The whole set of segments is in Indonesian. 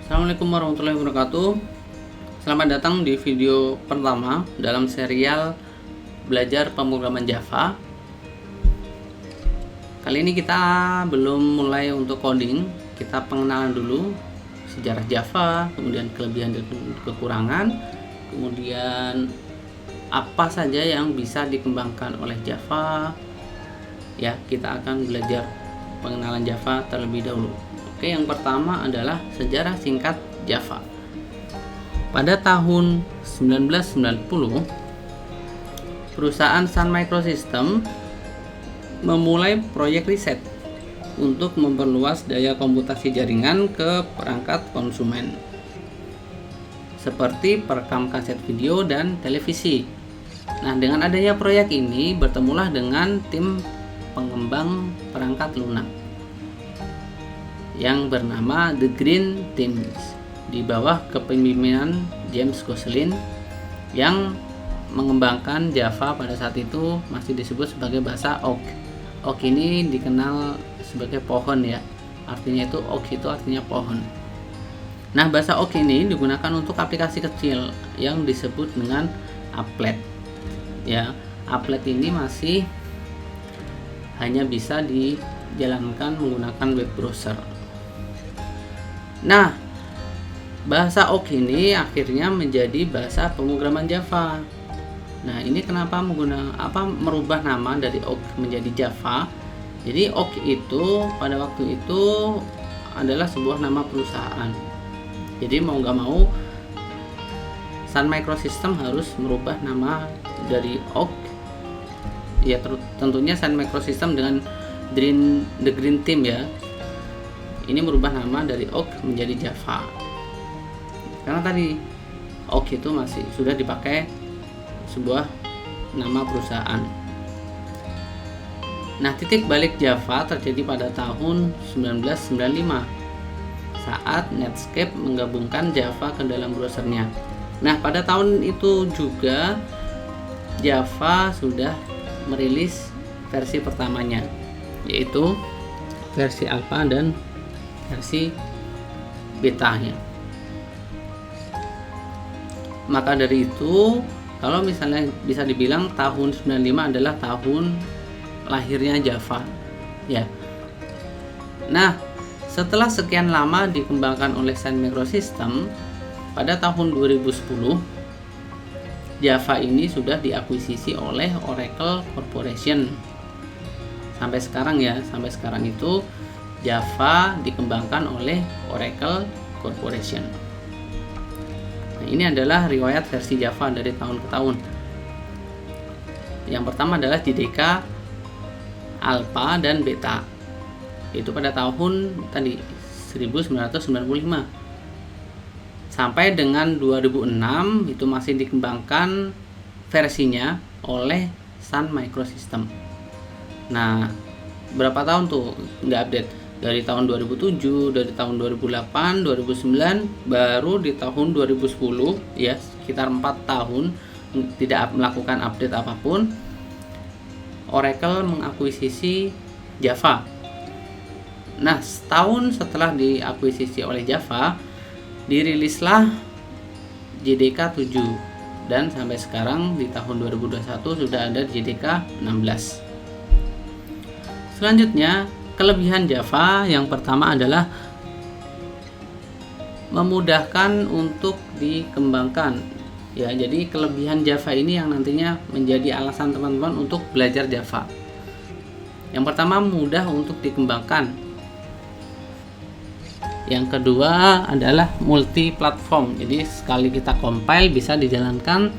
Assalamualaikum warahmatullahi wabarakatuh. Selamat datang di video pertama dalam serial belajar pemrograman Java. Kali ini kita belum mulai untuk coding, kita pengenalan dulu sejarah Java, kemudian kelebihan dan kekurangan, kemudian apa saja yang bisa dikembangkan oleh Java. Ya, kita akan belajar pengenalan Java terlebih dahulu. Oke, yang pertama adalah sejarah singkat Java. Pada tahun 1990, perusahaan Sun Microsystems memulai proyek riset untuk memperluas daya komputasi jaringan ke perangkat konsumen, seperti perekam kaset video dan televisi. Nah, dengan adanya proyek ini, bertemulah dengan tim pengembang perangkat lunak yang bernama The Green Team di bawah kepemimpinan James Gosselin yang mengembangkan Java. Pada saat itu masih disebut sebagai bahasa Oak. Oak ini dikenal sebagai pohon ya, artinya itu Oak itu artinya pohon. Nah, bahasa Oak ini digunakan untuk aplikasi kecil yang disebut dengan applet ya. Applet ini masih hanya bisa dijalankan menggunakan web browser. Nah, bahasa Oak ini akhirnya menjadi bahasa pemrograman Java. Nah, ini kenapa merubah nama dari Oak menjadi Java? Jadi Oak itu pada waktu itu adalah sebuah nama perusahaan. Jadi mau nggak mau Sun Microsystems harus merubah nama dari Oak. Ya, tentunya Sun Microsystems dengan The Green Team ya. Ini merubah nama dari Oak menjadi Java. Karena tadi Oak itu masih sudah dipakai sebuah nama perusahaan. Nah, titik balik Java terjadi pada tahun 1995 saat Netscape menggabungkan Java ke dalam browsernya. Nah, pada tahun itu juga Java sudah merilis versi pertamanya, yaitu versi alpha dan versi betanya. Maka dari itu, kalau misalnya bisa dibilang tahun 95 adalah tahun lahirnya Java ya. Nah, setelah sekian lama dikembangkan oleh Sun Microsystems, pada tahun 2010 Java ini sudah diakuisisi oleh Oracle Corporation. Sampai sekarang ya, sampai sekarang itu Java dikembangkan oleh Oracle Corporation. Nah, ini adalah riwayat versi Java dari tahun ke tahun. Yang pertama adalah JDK Alpha dan Beta. Itu pada tahun tadi 1995. Sampai dengan 2006 itu masih dikembangkan versinya oleh Sun Microsystems. Nah, berapa tahun tuh nggak update? Dari tahun 2007, dari tahun 2008, 2009, baru di tahun 2010 ya, sekitar 4 tahun tidak melakukan update apapun, Oracle mengakuisisi Java. Nah, setahun setelah diakuisisi oleh Java, dirilislah JDK 7 dan sampai sekarang di tahun 2021 sudah ada JDK 16. Selanjutnya, kelebihan Java yang pertama adalah memudahkan untuk dikembangkan. Ya, jadi kelebihan Java ini yang nantinya menjadi alasan teman-teman untuk belajar Java. Yang pertama, mudah untuk dikembangkan. Yang kedua adalah multi platform. Jadi sekali kita compile bisa dijalankan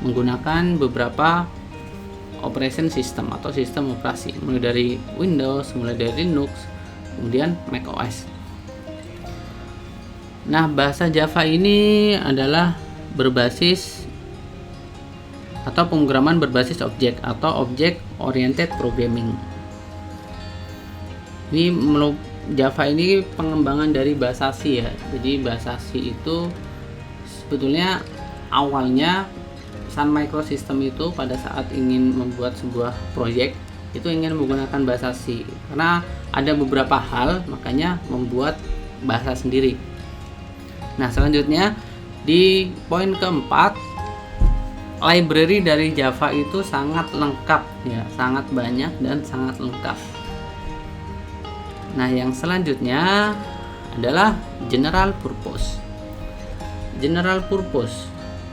menggunakan beberapa operation system atau sistem operasi, mulai dari Windows, mulai dari Linux, kemudian macOS. Nah, bahasa Java ini adalah berbasis atau pemrograman berbasis objek atau object oriented programming. Ini Java ini pengembangan dari bahasa C ya. Jadi bahasa C itu sebetulnya awalnya Sun Microsystems itu pada saat ingin membuat sebuah proyek itu ingin menggunakan bahasa C karena ada beberapa hal, makanya membuat bahasa sendiri. Nah, selanjutnya di poin keempat, library dari Java itu sangat lengkap ya, sangat banyak dan sangat lengkap. Nah, yang selanjutnya adalah general purpose. General purpose.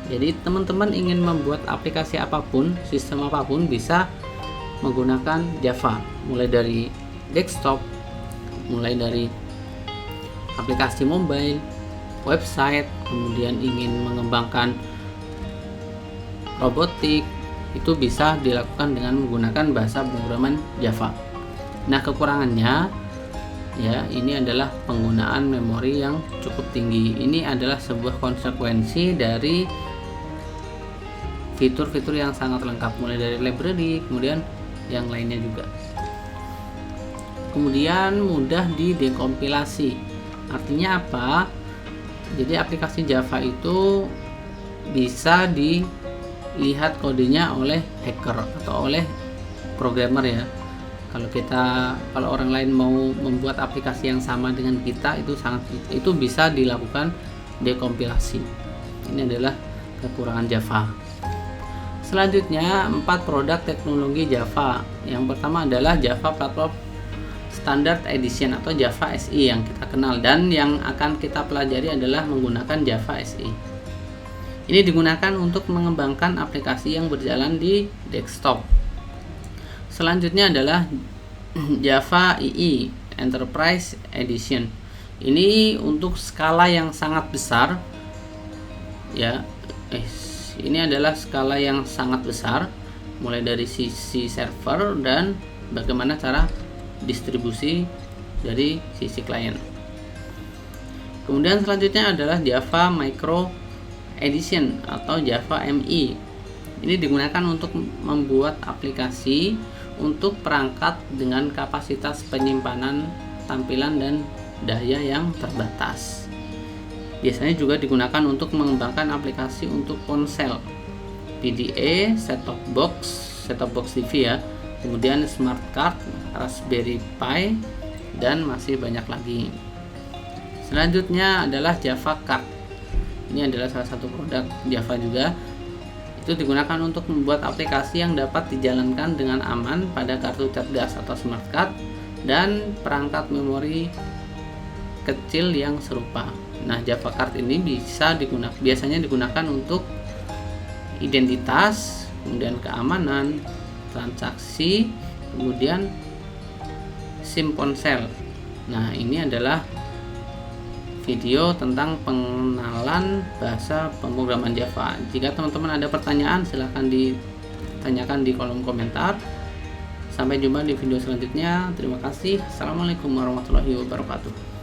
Jadi teman-teman ingin membuat aplikasi apapun, sistem apapun bisa menggunakan Java, mulai dari desktop, mulai dari aplikasi mobile, website, kemudian ingin mengembangkan robotik, itu bisa dilakukan dengan menggunakan bahasa pemrograman Java. Nah, kekurangannya ya, ini adalah penggunaan memori yang cukup tinggi. Ini adalah sebuah konsekuensi dari fitur-fitur yang sangat lengkap, mulai dari library, kemudian yang lainnya juga. Kemudian mudah didekompilasi. Artinya apa? Jadi aplikasi Java itu bisa dilihat kodenya oleh hacker atau oleh programmer ya. Kalau orang lain mau membuat aplikasi yang sama dengan kita, itu bisa dilakukan dekompilasi. Ini adalah kekurangan Java. Selanjutnya 4 produk teknologi Java. Yang pertama adalah Java Platform Standard Edition atau Java SE yang kita kenal, dan yang akan kita pelajari adalah menggunakan Java SE. Ini digunakan untuk mengembangkan aplikasi yang berjalan di desktop. Selanjutnya adalah Java EE Enterprise Edition. Ini untuk skala yang sangat besar ya. Ini adalah skala yang sangat besar, mulai dari sisi server dan bagaimana cara distribusi dari sisi klien. Kemudian selanjutnya adalah Java Micro Edition atau Java ME. Ini digunakan untuk membuat aplikasi untuk perangkat dengan kapasitas penyimpanan, tampilan, dan daya yang terbatas. Biasanya juga digunakan untuk mengembangkan aplikasi untuk ponsel, PDA, set-top box TV ya, kemudian smart card, Raspberry Pi, dan masih banyak lagi. Selanjutnya adalah Java Card. Ini adalah salah satu produk Java juga. Itu digunakan untuk membuat aplikasi yang dapat dijalankan dengan aman pada kartu cerdas atau smart card dan perangkat memori kecil yang serupa. Nah, Java Card ini biasanya digunakan untuk identitas, kemudian keamanan, transaksi, kemudian SIM ponsel. Nah, ini adalah video tentang pengenalan bahasa pemrograman Java. Jika teman-teman ada pertanyaan, silahkan ditanyakan di kolom komentar. Sampai jumpa di video selanjutnya. Terima kasih. Assalamualaikum warahmatullahi wabarakatuh.